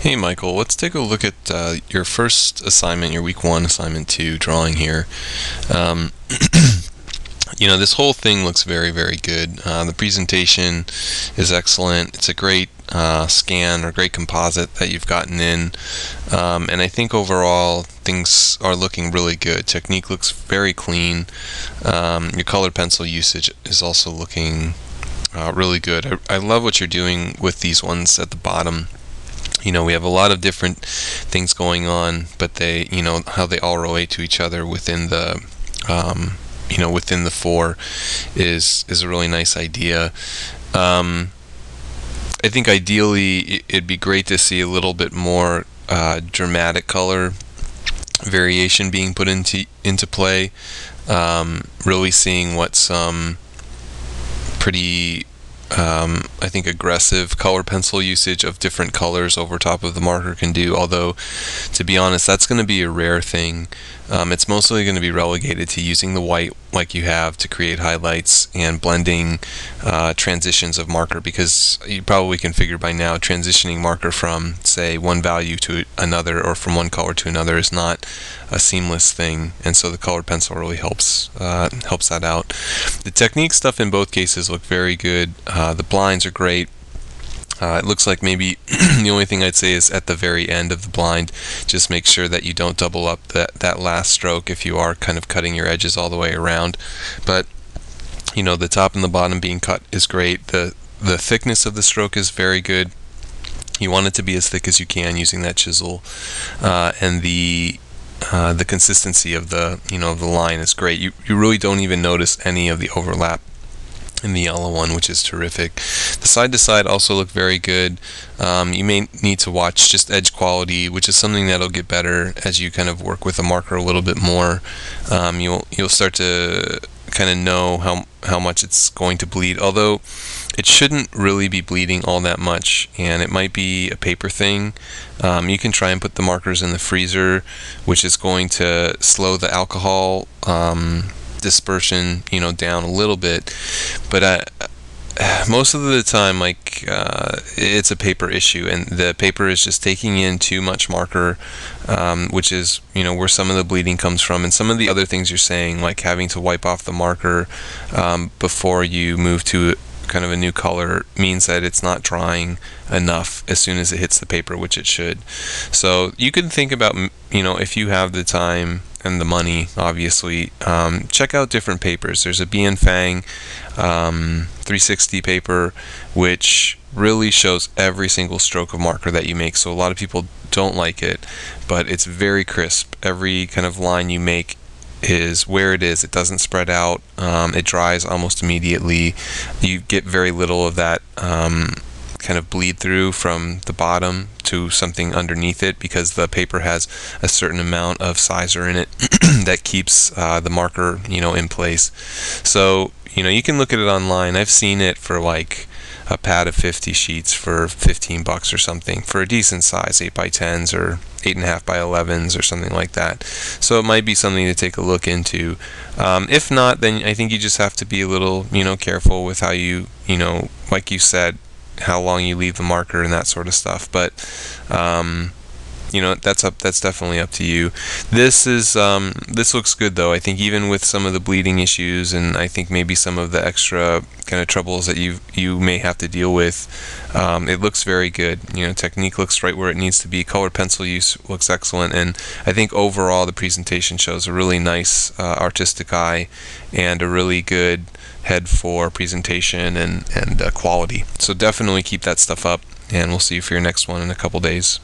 Hey Michael, let's take a look at your first assignment, your week one, assignment two drawing here. Um, this whole thing looks very, very good. The presentation is excellent. It's a great scan or great composite that you've gotten in. And I think overall things are looking really good. Technique looks very clean. Your colored pencil usage is also looking really good. I love what you're doing with these ones at the bottom. We have a lot of different things going on, but how they all relate to each other within within the four is a really nice idea. Um, I think ideally it'd be great to see a little bit more dramatic color variation being put into play. Really seeing what some pretty I think aggressive color pencil usage of different colors over top of the marker can do, although to be honest that's going to be a rare thing. It's mostly going to be relegated to using the white like you have to create highlights and blending transitions of marker, because you probably can figure by now transitioning marker from say one value to another or from one color to another is not a seamless thing, and so the colored pencil really helps that out. The technique stuff in both cases look very good. The blinds are great. It looks like maybe the only thing I'd say is at the very end of the blind, just make sure that you don't double up that last stroke if you are kind of cutting your edges all the way around. But the top and the bottom being cut is great. The thickness of the stroke is very good. You want it to be as thick as you can using that chisel, and the consistency of the line is great. You really don't even notice any of the overlap in the yellow one, which is terrific. The side to side also look very good. You may need to watch just edge quality, which is something that'll get better as you kind of work with the marker a little bit more. You'll start to kind of know how much it's going to bleed, although it shouldn't really be bleeding all that much, and it might be a paper thing. You can try and put the markers in the freezer, which is going to slow the alcohol dispersion down a little bit, but most of the time it's a paper issue, and the paper is just taking in too much marker, which is where some of the bleeding comes from. And some of the other things you're saying, like having to wipe off the marker before you move to kind of a new color, means that it's not drying enough as soon as it hits the paper, which it should. So you can think about, if you have the time and the money, obviously, check out different papers. There's a Bien Fang 360 paper, which really shows every single stroke of marker that you make. So a lot of people don't like it, but it's very crisp. Every kind of line you make is where it is. It doesn't spread out. It dries almost immediately. You get very little of that kind of bleed through from the bottom to something underneath it, because the paper has a certain amount of sizer in it that keeps the marker in place. So you can look at it online. I've seen it for like a pad of 50 sheets for $15 or something, for a decent size 8x10s or 8.5x11s or something like that. So it might be something to take a look into. If not, then I think you just have to be a little careful with how you like you said, how long you leave the marker and that sort of stuff. But that's definitely up to you. This looks good though. I think even with some of the bleeding issues, and I think maybe some of the extra kind of troubles that you may have to deal with, it looks very good. Technique looks right where it needs to be. Colored pencil use looks excellent, and I think overall the presentation shows a really nice artistic eye and a really good head for presentation and quality. So definitely keep that stuff up, and we'll see you for your next one in a couple days.